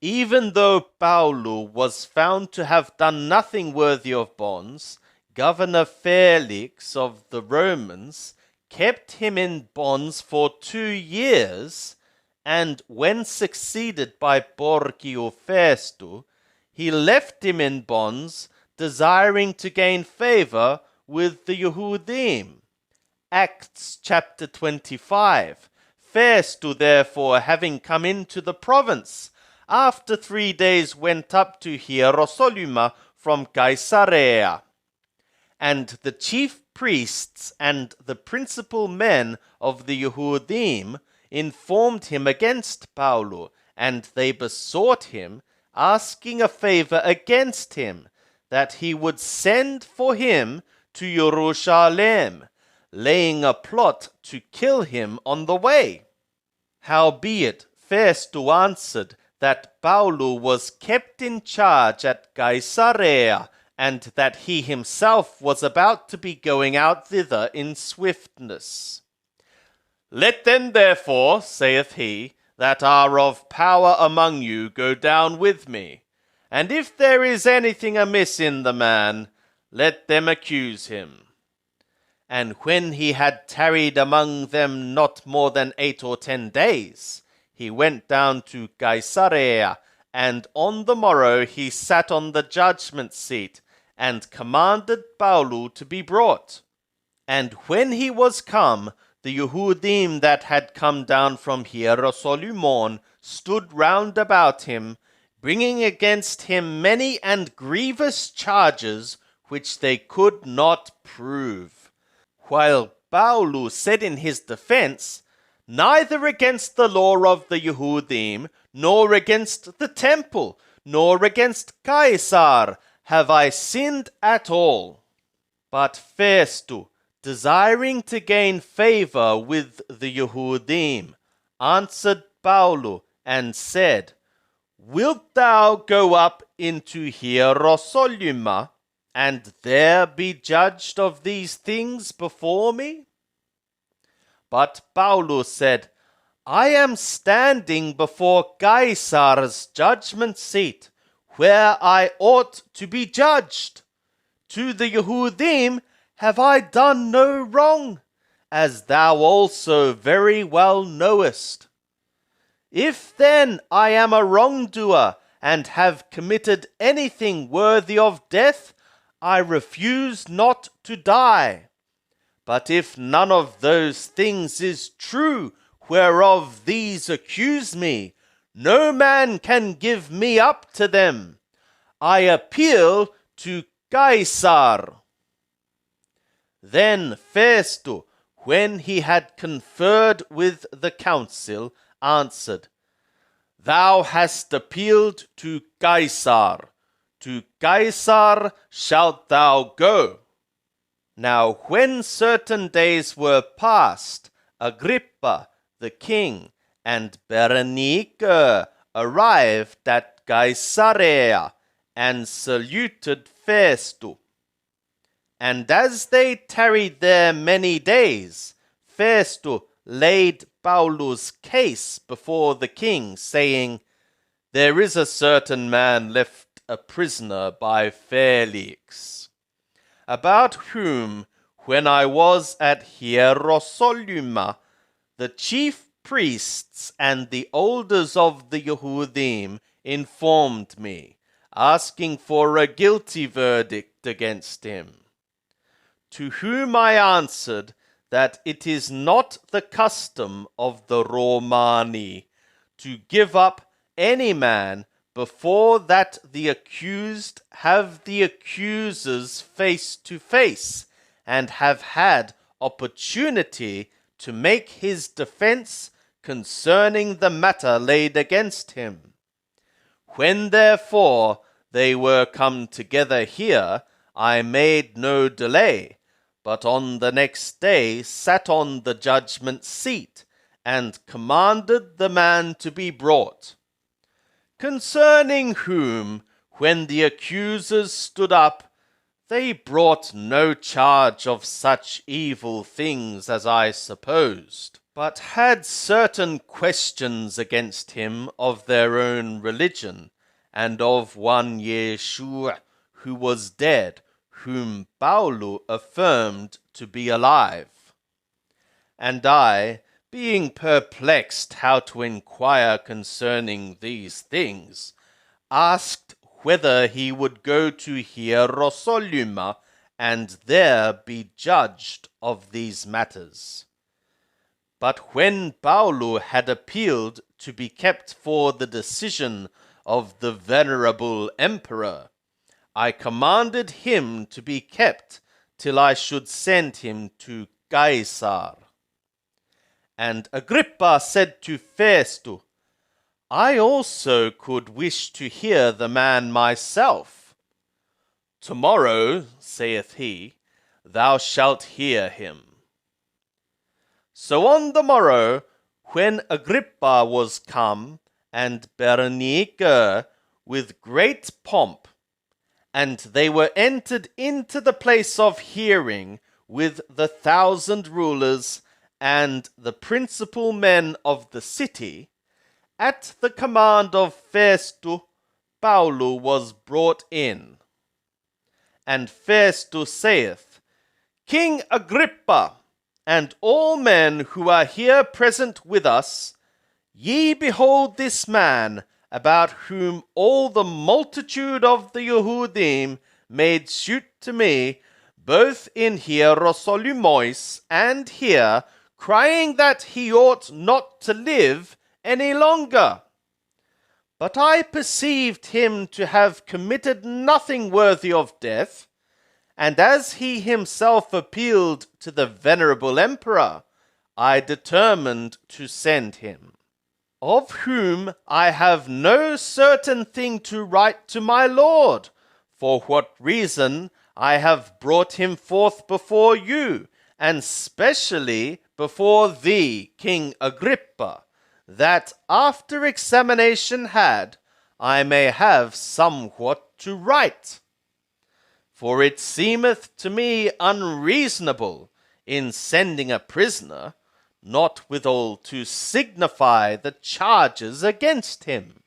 Even though Paulo was found to have done nothing worthy of bonds, Governor Felix of the Romans kept him in bonds for 2 years, and when succeeded by Porcio Festo, he left him in bonds, desiring to gain favor with the Yehudim. Acts chapter 25. Festo, therefore, having come into the province, after 3 days went up to Hierosoluma from Caesarea. And the chief priests and the principal men of the Yehudim informed him against Paulo, and they besought him, asking a favor against him, that he would send for him to Jerusalem, laying a plot to kill him on the way. Howbeit, Festo answered that Paulo was kept in charge at Caesarea, and that he himself was about to be going out thither in swiftness. Let them therefore, saith he, that are of power among you go down with me, and if there is anything amiss in the man, let them accuse him. And when he had tarried among them not more than 8 or 10 days, he went down to Caesarea, and on the morrow he sat on the judgment seat, and commanded Paulo to be brought. And when he was come, the Yehudim that had come down from Hierosolymon stood round about him, bringing against him many and grievous charges which they could not prove. While Paulo said in his defense, neither against the law of the Yehudim, nor against the temple, nor against Caesar have I sinned at all. But Festo, desiring to gain favor with the Yehudim, answered Paulo and said, Wilt thou go up into Hierosoluma, and there be judged of these things before me? But Paulo said, I am standing before Caesar's judgment seat, where I ought to be judged. To the Yehudim have I done no wrong, as thou also very well knowest. If then I am a wrongdoer, and have committed anything worthy of death, I refuse not to die. But if none of those things is true, whereof these accuse me, no man can give me up to them. I appeal to Caesar. Then Festo, when he had conferred with the council, answered, Thou hast appealed to Caesar. To Caesar shalt thou go. Now when certain days were past, Agrippa, the king, and Berenice arrived at Caesarea, and saluted Festo. And as they tarried there many days, Festo laid Paulo's case before the king, saying, There is a certain man left a prisoner by Felix, about whom, when I was at Hierosoluma, the chief priests and the elders of the Yehudim informed me, asking for a guilty verdict against him. To whom I answered that it is not the custom of the Romani to give up any man before that the accused have the accusers face to face, and have had opportunity to make his defense concerning the matter laid against him. When therefore they were come together here, I made no delay, but on the next day sat on the judgment seat, and commanded the man to be brought. Concerning whom, when the accusers stood up, they brought no charge of such evil things as I supposed, but had certain questions against him of their own religion, and of one Yeshua who was dead, whom Paulu affirmed to be alive. And I, being perplexed how to inquire concerning these things, asked whether he would go to Hierosoluma and there be judged of these matters. But when Paulu had appealed to be kept for the decision of the venerable emperor, I commanded him to be kept till I should send him to Caesar. And Agrippa said to Festo, I also could wish to hear the man myself. Tomorrow, saith he, thou shalt hear him. So on the morrow, when Agrippa was come, and Berenice with great pomp, and they were entered into the place of hearing with the 1,000 rulers and the principal men of the city, at the command of Festo, Paulu was brought in. And Festo saith, King Agrippa, and all men who are here present with us, ye behold this man, about whom all the multitude of the Yehudim made suit to me, both in Hierosolymos and here, crying that he ought not to live any longer. But I perceived him to have committed nothing worthy of death, and as he himself appealed to the venerable emperor, I determined to send him, of whom I have no certain thing to write to my lord, for what reason I have brought him forth before you, and specially before thee, King Agrippa, that after examination had, I may have somewhat to write. For it seemeth to me unreasonable in sending a prisoner, not withal to signify the charges against him.